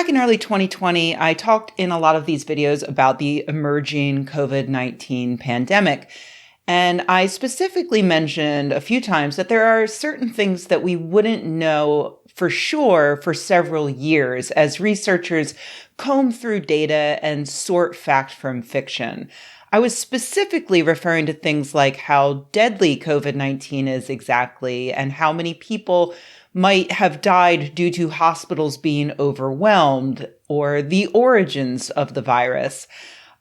Back in early 2020, I talked in a lot of these videos about the emerging COVID-19 pandemic. And I specifically mentioned a few times that there are certain things that we wouldn't know for sure for several years as researchers comb through data and sort fact from fiction. I was specifically referring to things like how deadly COVID-19 is exactly and how many people might have died due to hospitals being overwhelmed or the origins of the virus.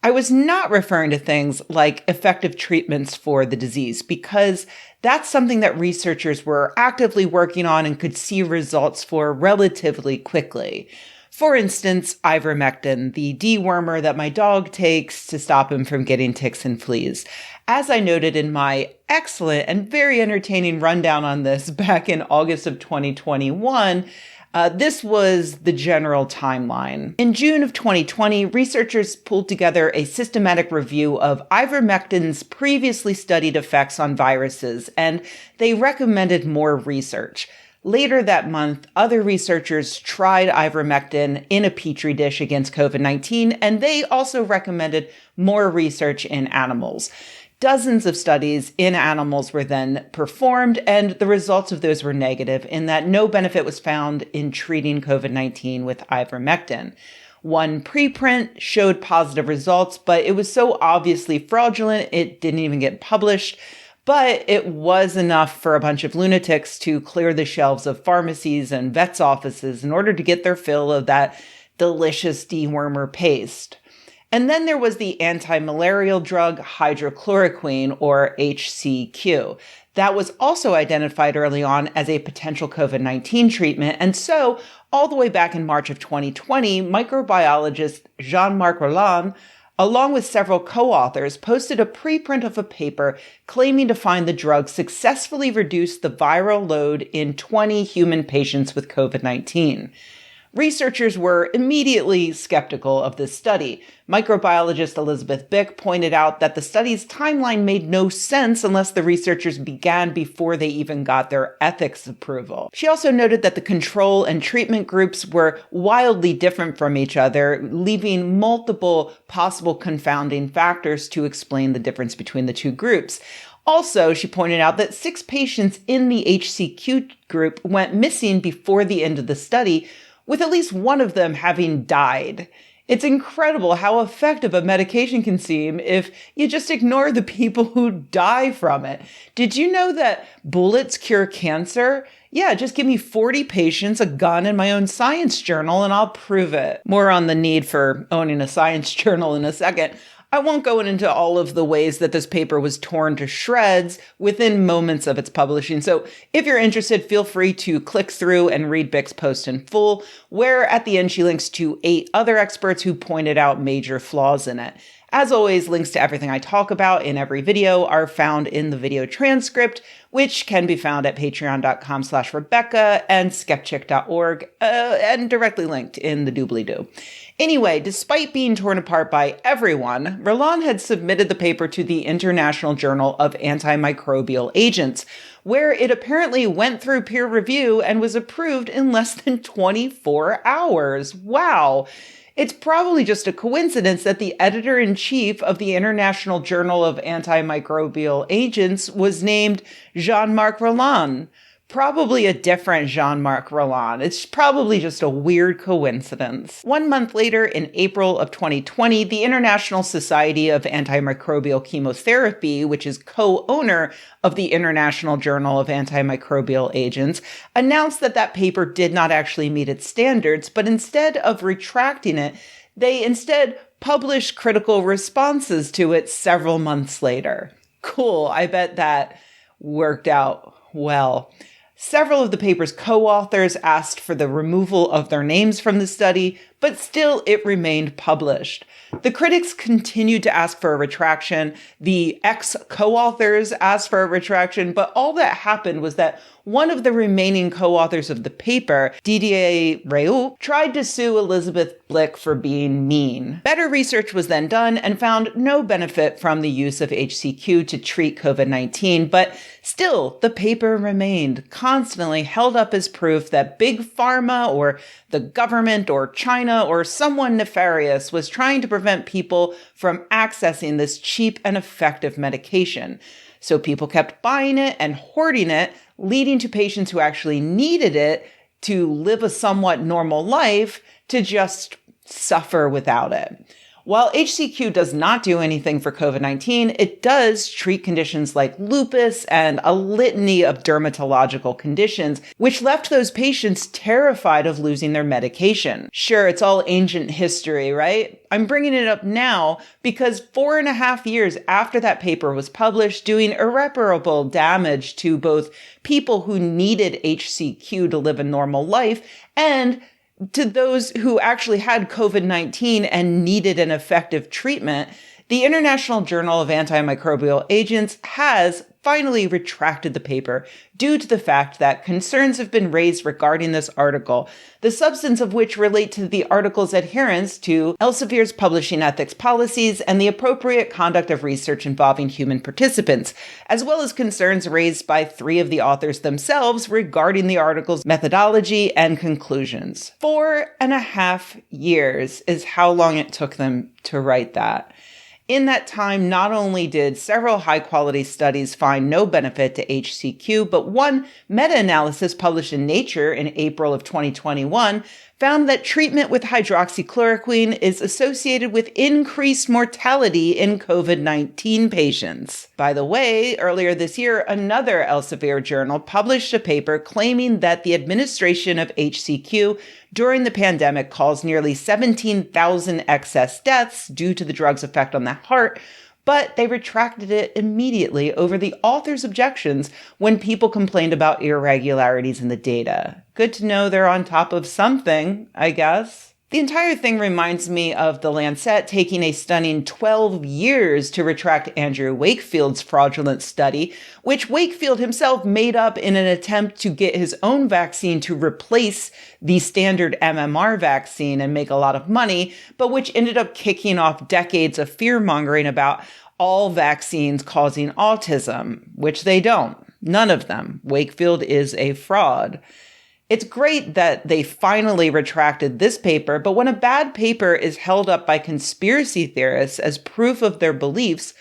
I was not referring to things like effective treatments for the disease because that's something that researchers were actively working on and could see results for relatively quickly. For instance, ivermectin, the dewormer that my dog takes to stop him from getting ticks and fleas. As I noted in my excellent and very entertaining rundown on this back in August of 2021, this was the general timeline. In June of 2020, researchers pulled together a systematic review of ivermectin's previously studied effects on viruses, and they recommended more research. Later that month, other researchers tried ivermectin in a petri dish against COVID-19, and they also recommended more research in animals. Dozens of studies in animals were then performed, and the results of those were negative in that no benefit was found in treating COVID-19 with ivermectin. One preprint showed positive results, but it was so obviously fraudulent it didn't even get published. But it was enough for a bunch of lunatics to clear the shelves of pharmacies and vets' offices in order to get their fill of that delicious dewormer paste. And then there was the anti-malarial drug hydroxychloroquine, or HCQ. That was also identified early on as a potential COVID-19 treatment. And so, all the way back in March of 2020, microbiologist Jean-Marc Rolland, along with several co-authors, posted a preprint of a paper claiming to find the drug successfully reduced the viral load in 20 human patients with COVID-19. Researchers were immediately skeptical of this study. Microbiologist Elizabeth Bick pointed out that the study's timeline made no sense unless the researchers began before they even got their ethics approval. She also noted that the control and treatment groups were wildly different from each other, leaving multiple possible confounding factors to explain the difference between the two groups. Also, she pointed out that 6 patients in the HCQ group went missing before the end of the study, with at least one of them having died. It's incredible how effective a medication can seem if you just ignore the people who die from it. Did you know that bullets cure cancer? Yeah, just give me 40 patients, a gun, and my own science journal, and I'll prove it. More on the need for owning a science journal in a second. I won't go into all of the ways that this paper was torn to shreds within moments of its publishing. So if you're interested, feel free to click through and read Bick's post in full, where at the end she links to 8 other experts who pointed out major flaws in it. As always, links to everything I talk about in every video are found in the video transcript, which can be found at patreon.com/Rebecca and skepchick.org, and directly linked in the doobly-doo. Anyway, despite being torn apart by everyone, Rolland had submitted the paper to the International Journal of Antimicrobial Agents, where it apparently went through peer review and was approved in less than 24 hours. Wow! It's probably just a coincidence that the editor-in-chief of the International Journal of Antimicrobial Agents was named Jean-Marc Rolland. Probably a different Jean-Marc Rolland. It's probably just a weird coincidence. 1 month later, in April of 2020, the International Society of Antimicrobial Chemotherapy, which is co-owner of the International Journal of Antimicrobial Agents, announced that that paper did not actually meet its standards, but instead of retracting it, they instead published critical responses to it several months later. Cool, I bet that worked out well. Several of the paper's co-authors asked for the removal of their names from the study, but still it remained published. The critics continued to ask for a retraction. The ex-co-authors asked for a retraction, but all that happened was that one of the remaining co-authors of the paper, Didier Raoult, tried to sue Elizabeth Bick for being mean. Better research was then done and found no benefit from the use of HCQ to treat COVID-19, but still, the paper remained constantly held up as proof that Big Pharma or the government or China China or someone nefarious was trying to prevent people from accessing this cheap and effective medication. So people kept buying it and hoarding it, leading to patients who actually needed it to live a somewhat normal life to just suffer without it. While HCQ does not do anything for COVID-19, it does treat conditions like lupus and a litany of dermatological conditions, which left those patients terrified of losing their medication. Sure, it's all ancient history, right? I'm bringing it up now because 4.5 years after that paper was published, doing irreparable damage to both people who needed HCQ to live a normal life and to those who actually had COVID-19 and needed an effective treatment, the International Journal of Antimicrobial Agents has finally retracted the paper due to the fact that concerns have been raised regarding this article, the substance of which relate to the article's adherence to Elsevier's publishing ethics policies and the appropriate conduct of research involving human participants, as well as concerns raised by 3 of the authors themselves regarding the article's methodology and conclusions. 4.5 years is how long it took them to write that. In that time, not only did several high-quality studies find no benefit to HCQ, but one meta-analysis published in Nature in April of 2021 found that treatment with hydroxychloroquine is associated with increased mortality in COVID-19 patients. By the way, earlier this year, another Elsevier journal published a paper claiming that the administration of HCQ during the pandemic caused nearly 17,000 excess deaths due to the drug's effect on the heart, but they retracted it immediately over the author's objections when people complained about irregularities in the data. Good to know they're on top of something, I guess. The entire thing reminds me of The Lancet taking a stunning 12 years to retract Andrew Wakefield's fraudulent study, which Wakefield himself made up in an attempt to get his own vaccine to replace the standard MMR vaccine and make a lot of money, but which ended up kicking off decades of fear-mongering about all vaccines causing autism, which they don't. None of them. Wakefield is a fraud. It's great that they finally retracted this paper, but when a bad paper is held up by conspiracy theorists as proof of their beliefs,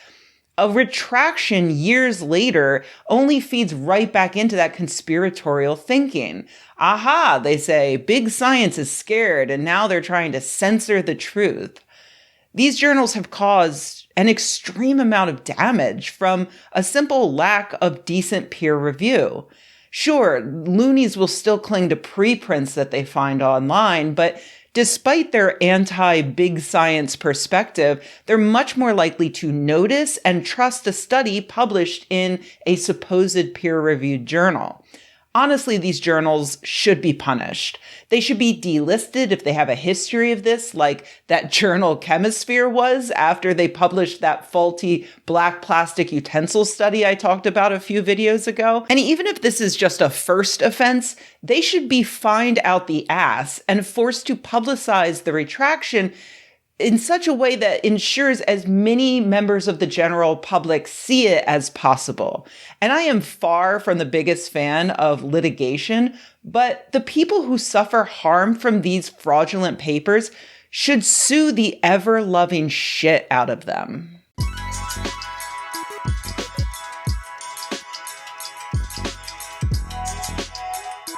a retraction years later only feeds right back into that conspiratorial thinking. Aha, they say, big science is scared and now they're trying to censor the truth. These journals have caused an extreme amount of damage from a simple lack of decent peer review. Sure, loonies will still cling to preprints that they find online, but despite their anti-big science perspective, they're much more likely to notice and trust a study published in a supposed peer-reviewed journal. Honestly, these journals should be punished. They should be delisted if they have a history of this, like that journal Chemisphere was after they published that faulty black plastic utensil study I talked about a few videos ago. And even if this is just a first offense, they should be fined out the ass and forced to publicize the retraction in such a way that ensures as many members of the general public see it as possible. And I am far from the biggest fan of litigation, but the people who suffer harm from these fraudulent papers should sue the ever-loving shit out of them.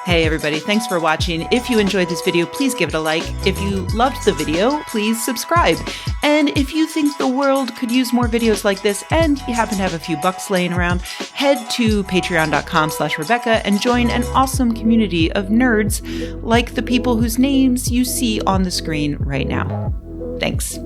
Hey everybody, thanks for watching. If you enjoyed this video, please give it a like. If you loved the video, please subscribe. And if you think the world could use more videos like this and you happen to have a few bucks laying around, head to patreon.com/Rebecca and join an awesome community of nerds like the people whose names you see on the screen right now. Thanks.